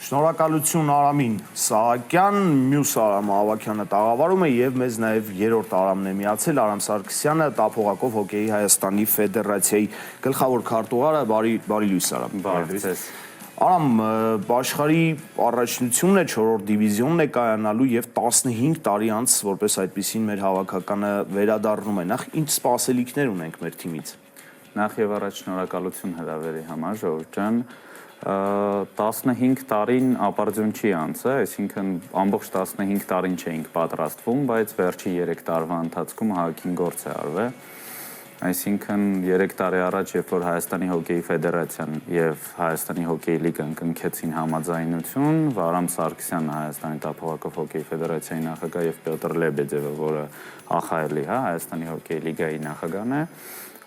Շնորհակալություն Արամին Սահակյան, մյուս Արամ Ավագյանը տաղավարում է եւ մեզ նաեւ երրորդ Արամն է միացել Արամ Սարգսյանը, տափողակով հոկեյի Հայաստանի Ֆեդերացիայի գլխավոր քարտուղարը, բարի լույս Արամ։ Բարի ձեզ։ Արամ, աշխարհի առաջնությունն է 4-րդ դիվիզիոնն է կայանալու եւ 15 տարի անց որպես այդպեսին մեր հավաքականը վերադառնում է։ Նախ ինչ սպասելիքներ ունենք մեր թիմից։ Նախ եւ առաջ շնորհակալություն հրավերի համար, Ժողովուրդ ջան։ 15 տարին ապարդյուն չի անցը, այսինքն ամբողջ 15 տարին չէինք պատրաստվում, բայց վերջի 3 տարվա ընթացքում հակին գործ է արվել։ Այսինքն 3 տարի առաջ, երբ որ Հայաստանի հոկեյի ֆեդերացիան եւ Հայաստանի հոկեյի լիգան կնքեցին համաձայնություն, Արամ Սարգսյանը Հայաստանի տափողակով հոկեյի ֆեդերացիայի նախագահ եւ Պյոտր Լեբեդևը, որը ԱԽԼ-ի, Հայաստանի հոկեյի լիգայի նախագահն է,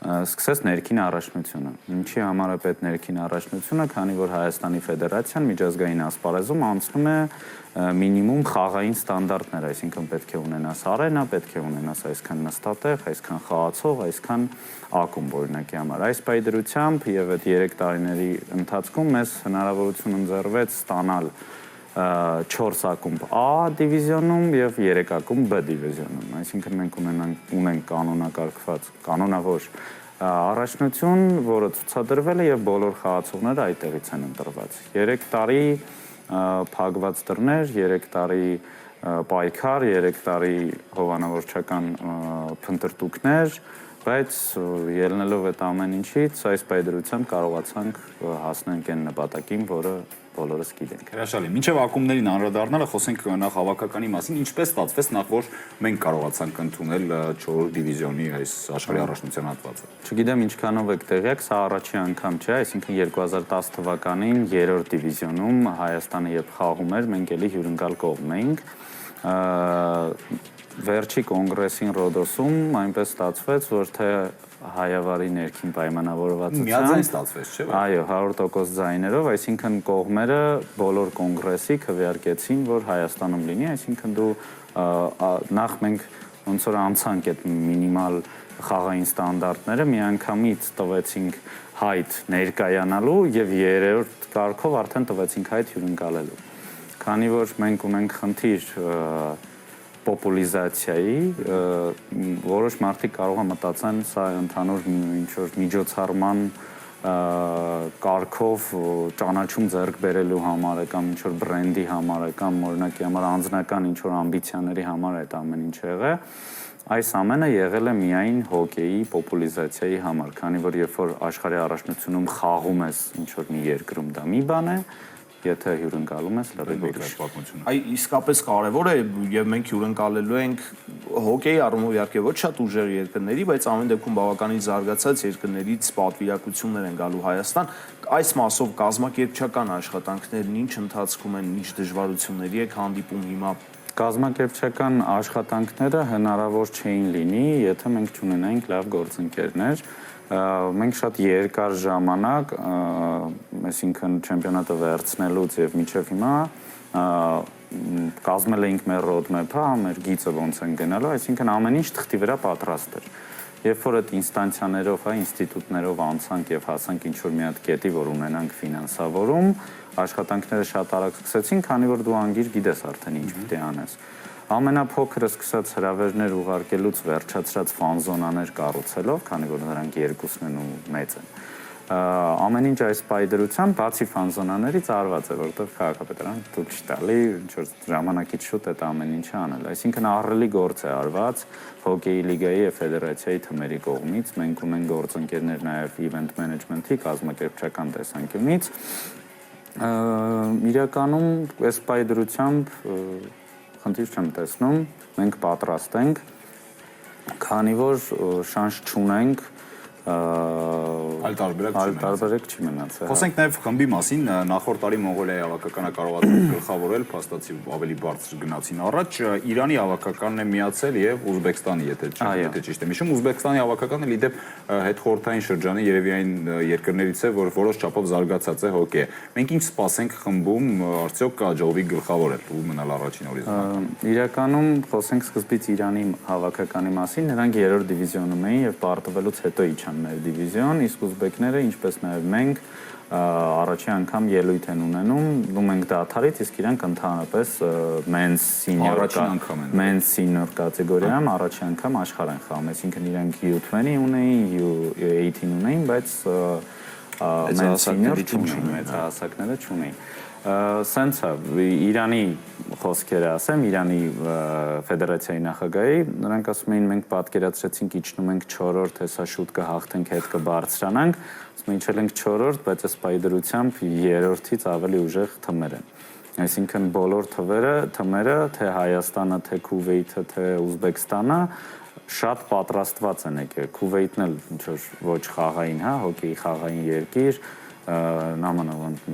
սկսեց ներքին առաջնությունը։ Ինչի համար է պետք ներքին առաջնությունը, քանի որ Հայաստանի ֆեդերացիան միջազգային ասպարեզում անցնում է մինիմում խաղային ստանդարտներ, այսինքն պետք է ունենաս արենա, պետք է ունենաս այսքան նստատեղ, այսքան խաղացող, այսքան ակումբ օրինակի համար։ Այս պայդրությամբ եւ այդ 3 տարիների ընթացքում մեզ հնարավորություն ընձեռվեց ստանալ 4 ակումբ A դիվիզիոնում եւ 3 ակումբ B դիվիզիոնում։ Այսինքն մենք ունենք կանոնակարգված, կանոնավոր առաջնություն, որը ցուցադրվել է եւ բոլոր խաղացողները այդտեղից են ընտրված։ 3 տարի փակված դռներ, 3 տարի պայքար, 3 տարի հովանավորչական փնտրտուքներ, բայց ելնելով այդ ամեն ինչից, այս պայդրությամբ կարողացանք հասնենք այն նպատակին, որը բոլորս գիտենք։ Հրաշալի։ Մինչև ակումբներին անդրադառնալը խոսենք նախ հավաքականի մասին, ինչպես ստացվեց նախ որ մենք կարողացանք ընդունել 4-րդ դիվիզիոնի այս աշխարհի առաջնության հատվածը։ Չգիտեմ ինչքանով եք տեղյակ, սա առաջի անգամ չէ, այսինքն 2010 թվականին 3-րդ դիվիզիոնում Հայաստանը երբ խաղում էր, մենք էլի հյուրընկալ կողմն էինք։ Վերջի կոնգրեսին Ռոդոսում այնպես ստացվեց, որ թե հայավարի ներքին պայմանավորվածությամբ միաձայն ստացվեց, չէ՞։ Այո, 100% ձայներով, այսինքն կողմերը բոլոր կոնգրեսի քվեարկեցին, որ Հայաստանում լինի, այսինքն դու նախ մենք ոնց որ անցանք այդ մինիմալ խաղային ստանդարտները, միանգամից տվեցինք հայտ ներկայանալու եւ 3-րդ կարգով արդեն տվեցինք հայտ հյուրընկալելու։ Քանի որ մենք ունենք խնդիր պոպուլիզացիայի, որոշ մարդիկ կարող են մտածեն սա ընդհանուր ինչ-որ միջոցառման կարգով ճանաչում ձեռք բերելու համար է կամ ինչ-որ բրենդի համար է կամ օրինակի համար անձնական ինչ-որ ամբիցիաների համար է այդ ամեն ինչը եղել։ Այս ամենը եղել է միայն հոկեյի պոպուլիզացիայի համար, քանի որ երբ որ աշխարհի առաջնությունում խաղում ես ինչ-որ մի երկրում դա մի բան է, եթե հյուրընկալում ես լրիվ ուրիշ պատմություն։ Այ իսկապես կարևոր է եւ մենք հյուրընկալելու ենք հոկեյի առումով իհարկե ոչ շատ ուժեղ երկրների, բայց ամեն դեպքում բավականին զարգացած երկրներից պատվիրակություններ են գալու Հայաստան։ Այս մասով կազմակերպչական աշխատանքներն ինչ ընթացքում են, ինչ դժվարությունների եք հանդիպում հիմա։ Կազմակերպչական աշխատանքները հնարավոր չէին լինի, եթե մենք չունենայինք լավ գործընկերներ։ Մենք շատ երկար ժամանակ, այսինքն չեմպիոնատը վերցնելուց եւ մինչեւ հիմա կազմել էինք մեր roadmap-ը, մեր գիծը ոնց են գնալու, այսինքն ամեն ինչ թղթի վրա պատրաստ էր։ Երբ որ այդ ինստանցիաներով, ինստիտուտներով անցանք եւ հասանք ինչ-որ մի հատ կետի, որ ունենանք ֆինանսավորում, աշխատանքները շատ արագ սկսեցին, քանի որ դու անգիր գիտես արդեն ինչ պետք է անես։ Ամենափոքրը սկսած հրավերներ ուղարկելուց վերջացրած ֆանզոնաներ կառուցելով, քանի որ նրանք երկուսն են ու մեծ են։ Ամեն ինչ այս պայդրությամբ բացի ֆանզոնաներից արված է, որովհետև քաղաքապետարան թույլ չտալի ինչ-որ ժամանակից շուտ այդ ամեն ինչը անել։ Այսինքն ահռելի գործ է արված հոկեյի լիգայի եւ ֆեդերացիայի թմերի կողմից։ Մենք ունենք գործընկերներ նաեւ event management-ի կազմակերպչական տեսանկյունից։ Իրականում այս պայդրությամբ խնդիր չեմ տեսնում, մենք պատրաստ ենք, քանի որ շանս չունենք այլ տարբերակ չի մնացել։ Խոսենք նաև խմբի մասին, նախորդ տարի Մոնղոլիայի հավաքականը կարողացավ գլխավորել, փաստացի ավելի բարձր գնացին առաջ, Իրանի հավաքականն է միացել եւ Ուզբեկստանի, եթե ճիշտ եմ հիշում, Ուզբեկստանի հավաքականը լիդեպ հետխորհրդային շրջանի երևի այն երկրներից է, որ որոշ չափով զարգացած է հոկեյը։ Մենք ինչ սպասենք խմբում, արդյոք կհաջողվի գլխավորել ու մնալ առաջին օրինակ։ Իրականում խոսենք սկզբից Իրանի հավաքականի մասին, նրանք 3-րդ դիվիզիոնում էին եւ պարտվելուց հետո իջան անցան մեր դիվիզիոն, իսկ ուզբեկները, ինչպես նաև մենք, առաջի անգամ ելույթ են ունենում, ու մենք դադարից, իսկ իրանք ընդհանրապես men's senior կատեգորիայում առաջի անգամ աշխարհ են խաղում, այսինքն իրանք U20 ունեին, U18 ունեին, բայց men's senior չունեին, մեծ հասակները չունեին։ Սենց է, Իրանի խոսքերը ասեմ, Իրանի ֆեդերացիայի նախագահի, նրանք ասում էին, մենք պատկերացրեցինք իջնում ենք 4-րդ, հեսա շուտ կհաղթենք, հետ կբարձրանանք, ասում են իջել ենք 4-րդ, բայց այս պայդրությամբ 3-րդից ավելի ուժեղ թմեր են։ Այսինքն բոլոր թմերը, թե Հայաստանը, թե Քուվեյթը, թե Ուզբեկստանը շատ պատրաստված են եկել։ Քուվեյթն էլ ոչ խաղային, հա, հոկեյի խաղային երկիր, նամանավանդ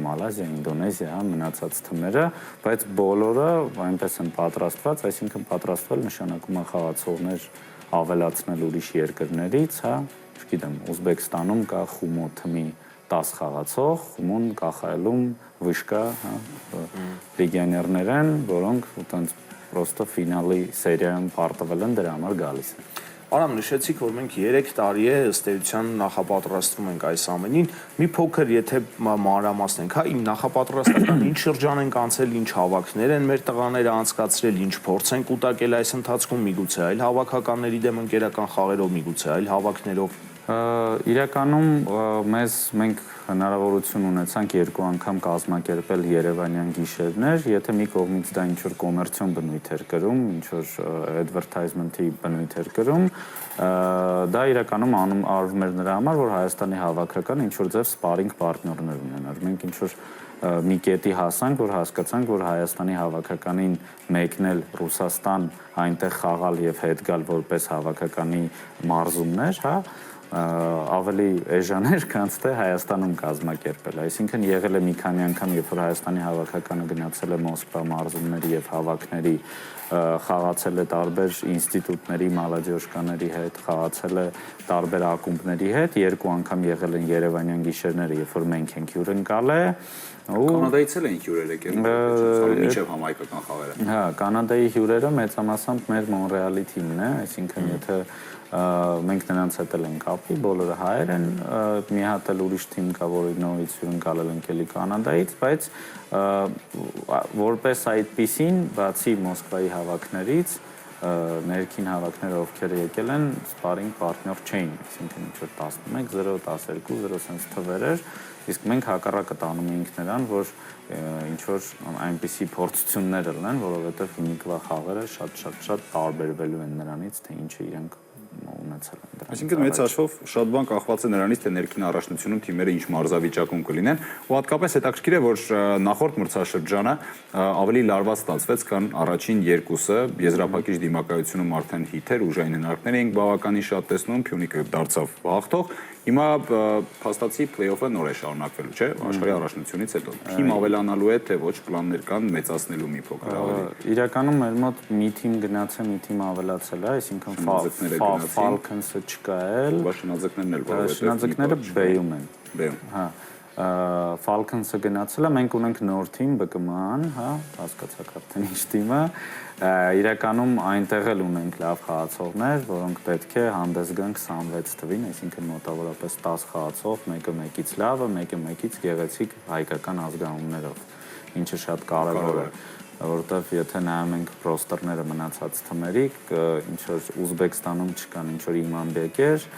Մալազիա, Ինդոնեզիա, մնացած թմերը, բայց բոլորը այնպես են պատրաստված, այսինքն պատրաստվել նշանակում է խաղացողներ ավելացնել ուրիշ երկրներից, հա, չգիտեմ, Ուզբեկստանում կա խումո թմի 10 խաղացող, խումոն KХL-ում վիշկա, հա, լեգիոներներ են, որոնք այտենց պրոստը ֆինալի սերիայում պարտվել են, դրա համար գալիս են։ Արամ, նշեցիք, որ մենք 3 տարի է ըստ էության նախապատրաստվում ենք այս ամենին։ Մի փոքր, եթե մանրամասնենք, հա, իմ նախապատրաստական ինչ շրջան ենք անցել, ինչ հավաքներ են մեր տղաները անցկացրել, ինչ փորձ են կուտակել այս ընթացքում, միգուցե այլ հավաքականների դեմ ընկերական խաղերով, միգուցե այլ հավաքներով։ Իրականում մենք հնարավորություն ունեցանք 2 անգամ կազմակերպել Երևանյան գիշերներ, եթե մի կողմից դա ինչ-որ կոմերցիոն բնույթ էր կրում, ինչ-որ advertisement-ի բնույթ էր կրում, դա իրականում արվում էր նրա համար, որ Հայաստանի հավաքական ինչ-որ ձև սպարինգ պարտներներ ունենար։ Մենք ինչ-որ մի կետի հասանք, որ հասկացանք, որ Հայաստանի հավաքականին մեկնել Ռուսաստան, այնտեղ խաղալ եւ հետ գալ որպես հավաքականի մարզումներ, հա, ավելի էժան էր, քան թե Հայաստանում կազմակերպել։ Այսինքն եղել է մի քանի անգամ, երբ որ Հայաստանի հավաքականը գնացել է Մոսկվա մարզումների եւ հավաքների, խաղացել է տարբեր ինստիտուտների, մալադյոշկաների հետ, խաղացել է տարբեր ակումբների հետ, 2 անգամ եղել են Երևանյան գիշերները, երբ որ մենք ենք հյուրընկալ է։ Կանադայից էլ են հյուրեր եկել, մինչև համայնքական խաղերը։ Հա, Կանադայի հյուրերը մեծամասամբ մեր Մոնրեալի թիմն է, այսինքն եթե մենք նրանց հետ էլ ենք կապի, բոլորը հայեր են, մի հատ էլ ուրիշ թիմ կա, որը նորից հյուրընկալել ենք էլի Կանադայից, բայց որպես այդպիսին, բացի Մոսկվայի հավաքներից, ներքին հավաքները ովքեր եկել են, սպարինգ պարտներ չէին, այսինքն ինչ-որ 11-0, 12-0 սենց թվեր էր, իսկ մենք հակառակը տանում էինք նրան, որ ինչ-որ այնպիսի փորձություններ ելնեն, որովհետև հիմիկվա խաղերը շատ տարբերվելու են նրանից, թե ինչը իրենք ունեցել են դրանից։ Այսինքն մեծ հաշվով շատ բան կախված է նրանից, թե ներքին առաջնությունում թիմերը ինչ մարզավիճակում կլինեն, ու հատկապես հետաքրքիր է, որ նախորդ մրցաշրջանը ավելի լարված ստացվեց, քան առաջին երկուսը, եզրափակիչ դիմակայությունում արդեն հիթեր, ուժային հնարքներ էինք բավականին շատ տեսնում, Փյունիկը դարձավ հաղթող, հիմա փաստացի play-off-ը նոր է շարունակվելու, չէ՞, աշխարհի առաջնությունից հետո։ Թիմ ավելանալու է, թե ոչ պլաններ կան մեծացնելու մի փոքր ավելի։ Իրականում մեր մոտ մի թիմ գնաց է, մի թիմ ավելացել է, այսինքն Falcons-ը չկա էլ, շնաձկներն էլ, որովհետև շնաձկները B-ում են։ B-ում։ Հա, Falcons-ը գնացել է, մենք ունենք նոր թիմ ԲԿՄ-ան, հա, հասկացաք արդեն ինչ թիմը, իրականում այնտեղ էլ ունենք լավ խաղացողներ, որոնք պետք է հանդես գան 26 թվին, այսինքն մոտավորապես 10 խաղացող, մեկը մեկից լավը, մեկը մեկից գեղեցիկ հայկական ազգանուններով, ինչը շատ կարևոր է, որովհետև եթե նայում ենք ռոստերները մնացած թմերի, ինչ որ Ուզբեկստանում չկան ինչ որ Իմանբեկեր,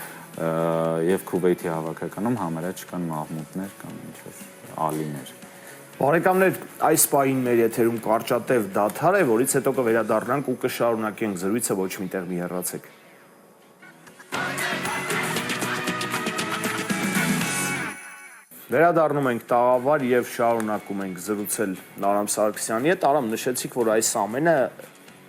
եւ Քուվեյթի հավաքականում համարյա չկան Մահմուդներ կամ ինչ որ Ալիներ։ Բարեկամներ, այս պահին մեր եթերում կարճատև դադար է, որից հետո կվերադառնանք ու կշարունակենք զրույցը, ոչ միտեղ մի հեռացեք։ Վերադառնում ենք տաղավար եւ շարունակում ենք զրուցել Արամ Սարգսյանի հետ։ Արամ, նշեցիք, որ այս ամենը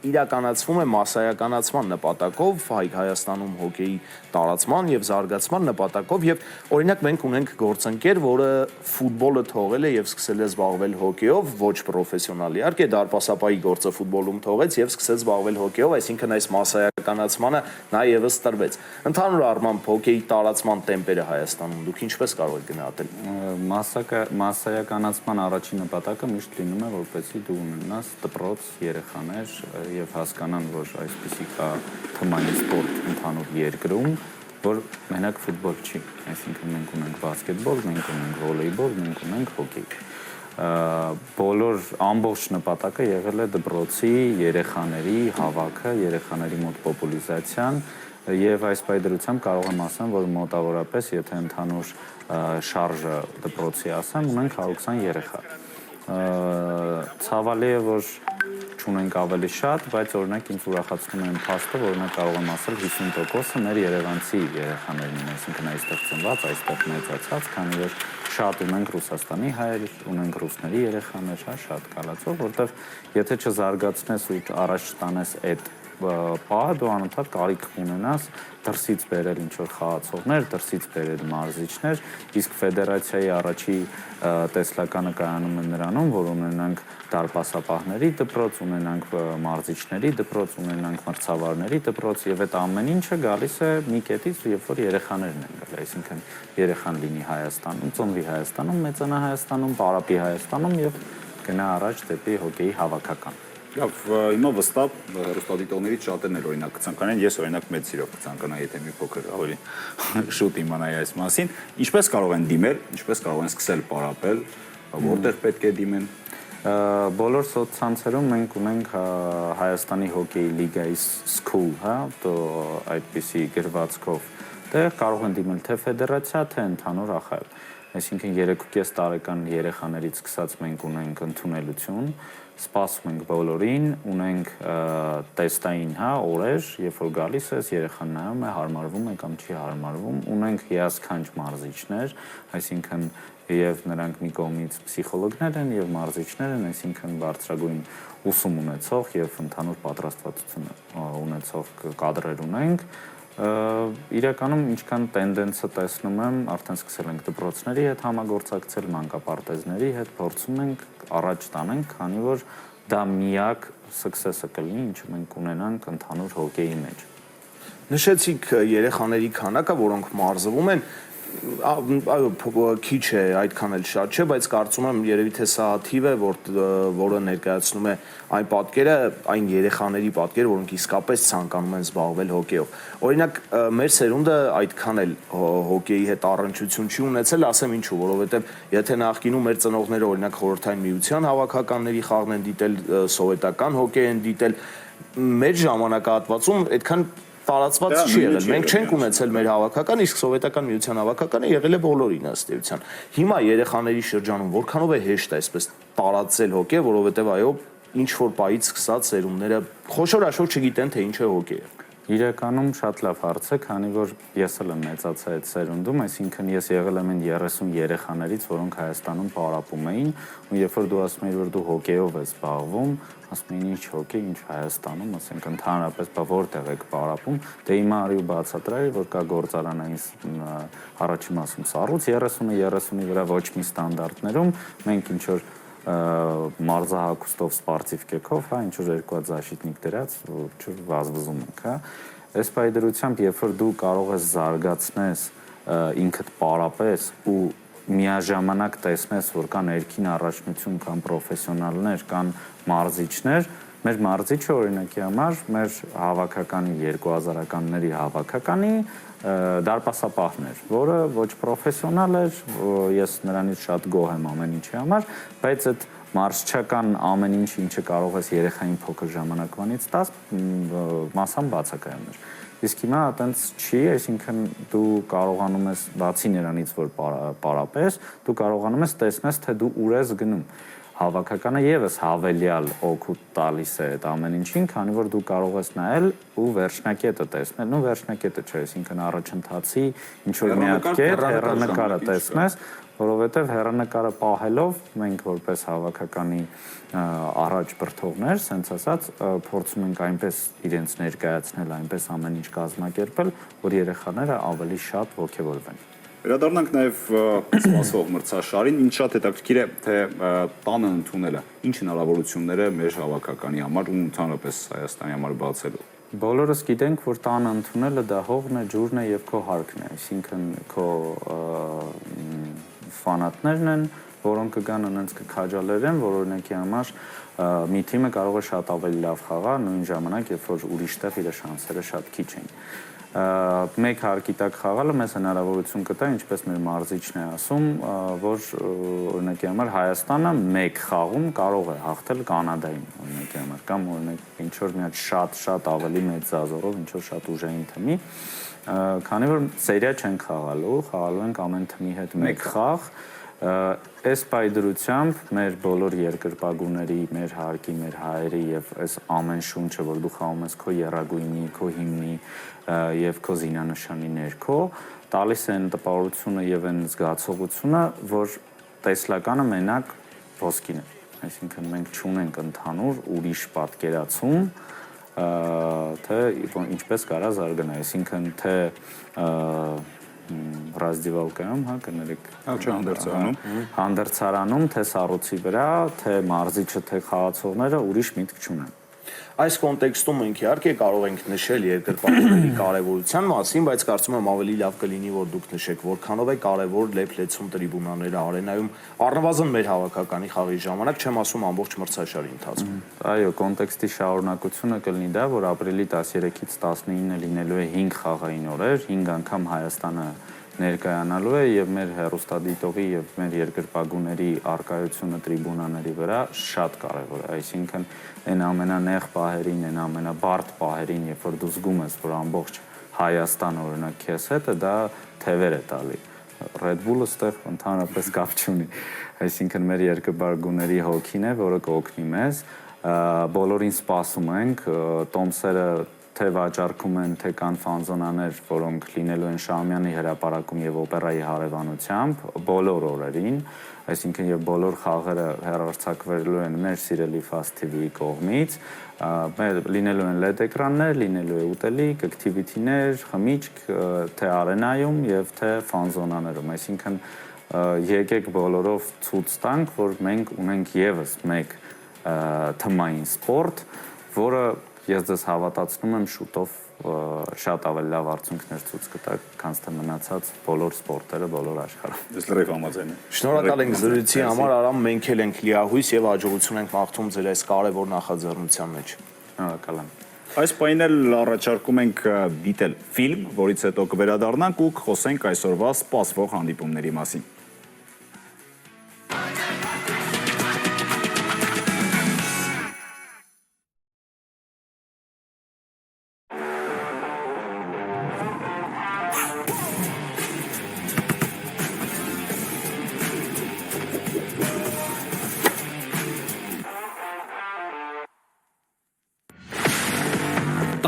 իրականացվում է մասսայականացման նպատակով, Հայաստանում հոկեյի տարածման եւ զարգացման նպատակով եւ օրինակ մենք ունենք գործընկեր, որը ֆուտբոլը թողել է եւ սկսել է զբաղվել հոկեյով, ոչ պրոֆեսիոնալ իհարկե, դարպասապայի գործը ֆուտբոլում թողեց եւ սկսեց զբաղվել հոկեյով, այսինքն այս մասսայականացմանը նա եւս տրվեց։ Ընդհանուր առմամբ հոկեյի տարածման տեմպերը Հայաստանում դուք ինչպես կարող եք գնահատել։ Մասսայականացման առաջին նպատակը միշտ լինում է, որպեսզի դու ունենաս դպրոց, երեխաներ եւ հասկանան, որ այսպեսի կա թմային սպորտ ընդհանուր երկրում, որ մենակ ֆուտբոլ չի, այսինքն մենք ունենք բասկետբոլ, մենք ունենք վոլեյբոլ, մենք ունենք հոկեյ։ Բոլոր ամբողջ նպատակը եղել է դպրոցի երեխաների հավաքը, երեխաների մոտ պոպուլիզացիան եւ այս պայդրությամբ կարող եմ ասեմ, որ մոտավորապես եթե ընդհանուր շարժը դպրոցի ասեմ, ունենք 120 երեխա։ Ցավալի է, որ չունենք ավելի շատ, բայց օրինակ ինձ ուրախացնում է այն փաստը, որ օրինակ կարող եմ ասել 50%-ը մեր երևանցի երեխաներն են, այսինքն այստեղ ծնված, այստեղ մեծացած, քանի որ շատ ունենք Ռուսաստանի հայեր, ունենք ռուսների երեխաներ, հա, շատ կալացող, որտեղ եթե չզարգացնես ու առաջ տանես այդ պահը, դու անընդհատ կարիք ունենաս դրսից բերել ինչ-որ խաղացողներ, դրսից բերել մարզիչներ, իսկ ֆեդերացիայի առաջի տեսլականը կայանում է նրանում, որ ունենանք դարպասապահների դպրոց, ունենանք մարզիչների դպրոց, ունենանք մրցավարների դպրոց եւ այդ ամեն ինչը գալիս է մի կետից, երբ որ երեխաներն են գալիս, այսինքն երեխան լինի Հայաստանում, ծնվի Հայաստանում, մեծանա Հայաստանում, պարապի Հայաստանում եւ գնա առաջ դեպի հոկեյի հավաքական։ Լավ, հիմա վստահ հեռուստադիտողներից շատերն էլ օրինակ կցանկանան, ես օրինակ մեծ սիրով կցանկանայի, եթե մի փոքր ավելի շուտ իմանայի այս մասին, ինչպես կարող են դիմել, ինչպես կարող են սկսել պարապել, որտեղ պետք է դիմեն։ Բոլոր սոցցանցերում մենք ունենք Հայաստանի հոկեյի լիգայի school, հա, այդպիսի գրվածքով, դեռ կարող են դիմել թե ֆեդերացիա, թե ընդհանուր ԱԽ։ Այսինքն 3.5 տարեկան երեխաներից սկսած մենք ունենք ընդունելություն, սպասում ենք բոլորին, ունենք տեստային, հա, օրեր, երբ որ գալիս ես, երեխան նայում է, հարմարվում է կամ չի հարմարվում, ունենք հիասքանչ մարզիչներ, այսինքն եւ նրանք մի կողմից պսիխոլոգներ են եւ մարզիչներ են, այսինքն բարձրագույն ուսում ունեցող եւ ընդհանուր պատրաստվածություն ունեցող կադրեր ունենք։ Իրականում ինչքան տենդենսը տեսնում եմ, արդեն սկսել ենք դպրոցների հետ համագործակցել, մանկապարտեզների հետ, փորձում ենք առաջ տանենք, քանի որ դա միակ success-ը կլինի, ինչը մենք ունենանք ընդհանուր հոկեյի մեջ։ Նշեցիք երեխաների քանակը, որոնք մարզվում են, այո, քիչ է, այդքան էլ շատ չէ, բայց կարծում եմ երևի թե սա թիվ է, որը ներկայացնում է այն պատկերը, այն երեխաների պատկերը, որոնք իսկապես ցանկանում են զբաղվել հոկեյով։ Օրինակ, մեր սերունդը այդքան էլ հոկեյի հետ առնչություն չի ունեցել, ասեմ ինչու, որովհետև եթե նախկինում մեր ծնողները օրինակ խորհրդային միության հավաքականների խաղն են դիտել, սովետական հոկեյ են դիտել, մեր ժամանակահատվածում այդքան տարածված չի եղել։ Մենք չենք ունեցել մեր հավաքական, իսկ սովետական միության հավաքականը եղել է բոլորին ըստ էության։ Հիմա երեխաների շրջանում որքանով է հեշտ այսպես տարածել հոկեյ, որովհետև այո, ինչ որ պայից սկսած սերունդները խոշոր-աշոր չգիտեն թե ինչ է հոկեյը։ Իրականում շատ լավ հարց է, քանի որ ես էլ եմ մեծացել այդ սերունդում, այսինքն ես եղել եմ այն 30 երեխաներից, որոնք Հայաստանում պարապում էին, ու երբ որ դու ասում ես, որ դու հոկեյով ես զբաղվում, ասում են ինչ հոկեյ, ինչ Հայաստանում, ասենք ընդհանրապես որտեղ եք պարապում, դե հիմա արի ու բացատրայի, որ կա գործարանային առաջին մասում սառույց 30-ի վրա ոչ մի ստանդարտներում, մենք ինչ որ մարզահագուստով սպարտիվ կեքով, հա, ինչ որ երկու զաշիտնիկ դրած, որ վազվզում ենք, հա։ Այս պայդրությամբ, երբ որ դու կարող ես զարգացնես ինքդ պարապես ու միաժամանակ տեսնես, որ կան ներքին առաջնություն, կան պրոֆեսիոնալներ, կան մարզիչներ, մեր մարզիչը օրինակի համար, մեր հավաքականի 2000-ականների հավաքականի դարպասապահն էր, որը ոչ պրոֆեսիոնալ էր, ես նրանից շատ գոհ եմ ամեն ինչի համար, բայց այդ մարզչական ամեն ինչը կարող ես երեխային փոքր ժամանակվանից տաս, մասամբ բացակայում էր։ Իսկ հիմա այտենց չի, այսինքն դու կարողանում ես բացի նրանից, որ պարապես, դու կարողանում ես տեսնես, թե դու ուր ես գնում։ Հավաքականը եւս հավելյալ օգուտ տալիս է այդ ամեն ինչին, քանի որ դու կարող ես նայել ու վերջնակետը տեսնել, ու վերջնակետը չէ, այսինքն առաջընթացի ինչ որ մի հատ կետ հեռանկարը տեսնես, որովհետև հեռանկարը պահելով մենք որպես հավաքականի առաջ բրթողներ, սենց ասած, փորձում ենք այնպես իրենց ներկայացնել, այնպես ամեն ինչ կազմակերպել, որ երեխաները ավելի շատ ոգևորվեն։ Վերադառնանք նաև սպասվող մրցաշարին, ինչ շատ հետաքրքիր է, թե տանը ընդունելը, ինչ հնարավորություններ է մեր հավաքականի համար ու ընդհանրապես Հայաստանի համար բացելու։ Բոլորս գիտենք, որ տանը ընդունելը դա հողն է, ջուրն է եւ քո հարկն է, այսինքն քո ֆանատներն են, որոնք կգան անց կքաջալերեն, որ օրինակի համար մի թիմը կարող է շատ ավելի լավ խաղալ նույն ժամանակ, երբ որ ուրիշտեղ իր շանսերը շատ քիչ են։ մեկ հարկի տակ խաղալը մեզ հնարավորություն կտա, ինչպես մեր մարզիչն է ասում, որ օրինակի համար Հայաստանը մեկ խաղում կարող է հաղթել Կանադային, օրինակի համար, կամ օրինակ ինչ որ մի հատ շատ ավելի մեծ զազորով, ինչ որ շատ ուժային թմի, քանի որ սերիա չեն խաղալու ենք ամեն թմի հետ մեկ խաղ, այս պայդրությամբ մեր բոլոր երկրպագուների, մեր հարկի, մեր հայերի եւ այս ամեն շունչը, որ դու խաղում ես քո եռագույնի, քո հիմնի եւ քո զինանշանի ներքո, տալիս են տպավորությունը եւ այն զգացողությունը, որ տեսլականը մենակ ոսկին է։ Այսինքն մենք չունենք ընդհանուր ուրիշ պատկերացում, թե ինչպես կարա զարգանա, այսինքն թե ռազդիվալկայում, հա, կներեք, հանդերձարանում, թե սառույցի վրա, թե մարզիչը, թե խաղացողները ուրիշ միտք չունեն։ Այս կոնտեքստում մենք իհարկե կարող ենք նշել երկրպագուների կարևորության մասին, բայց կարծում եմ ավելի լավ կլինի, որ դուք նշեք, որքանով է կարևոր լեփ-լեցուն տրիբունաները արենայում, առնվազն մեր հավաքականի խաղի ժամանակ, չեմ ասում ամբողջ մրցաշարի ընթացքում։ Այո, կոնտեքստի շարունակությունը կլինի դա, որ ապրիլի 13-ից 19-ը լինելու է 5 խաղային օրեր, 5 անգամ Հայաստանը ներկայանալու է եւ մեր հեռուստադիտողի եւ մեր երկրպագուների արկայությունը տրիբունաների վրա շատ կարեւոր է, այսինքն այն ամենանեղ պահերին, այն ամենաբարդ պահերին, երբ որ դու զգում ես, որ ամբողջ Հայաստանը օրինակ քեզ հետ է, դա թևեր է տալի։ Red Bull-ը ստեղ ընդհանրապես կապ չունի, այսինքն մեր երկրպագուների հոգին է, որը կօգնի մեզ, բոլորին սպասում ենք, տոմսերը թե վաճառքում են, թե կան ֆանզոնաներ, որոնք լինելու են Շահումյանի հրապարակում եւ օպերայի հարևանությամբ բոլոր օրերին, այսինքն եւ բոլոր խաղերը հեռարձակվելու են մեր սիրելի Fast TV-ի կողմից, լինելու են LED էկրաններ, լինելու է ուտելիք, activity-ներ, խմիչք, թե արենայում եւ թե ֆանզոնաներում, այսինքն եկեք բոլորով ցույց տանք, որ մենք ունենք եւս մեկ թմային սպորտ, որը ես ձեզ հավատացնում եմ շուտով շատ ավելի լավ արդյունքներ ցույց կտա, քան թե մնացած բոլոր սպորտերը բոլոր աշխարհում։ Ես լրիվ համաձայն եմ։ Շնորհակալ ենք զրույցի համար, Արամ, մենք էլ ենք լիահույս եւ հաջողություն ենք մաղթում ձեր այս կարևոր նախաձեռնության մեջ։ Շնորհակալ եմ։ Այս պահին էլ առաջարկում ենք դիտել ֆիլմ, որից հետո կվերադառնանք ու կխոսենք այսօրվա սպասվող հանդիպումների մասին։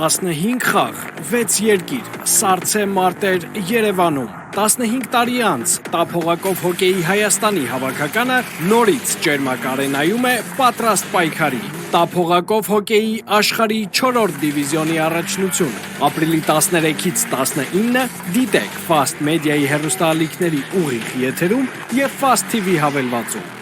Տասնհինգ խաղ, 6 երկիր, սառցե մարտեր Երևանում, 15 տարի անց տափողակով հոկեյի Հայաստանի հավաքականը նորից Ճերմակ արենայում է պատրաստ պայքարի։ Տափողակով հոկեյի աշխարհի 4-րդ դիվիզիոնի առաջնություն։ Ապրիլի 13-ից 19 դիտեք Fast Media-ի հեռուստաալիքների ուղիղ եթերում եւ Fast TV հավելվածում։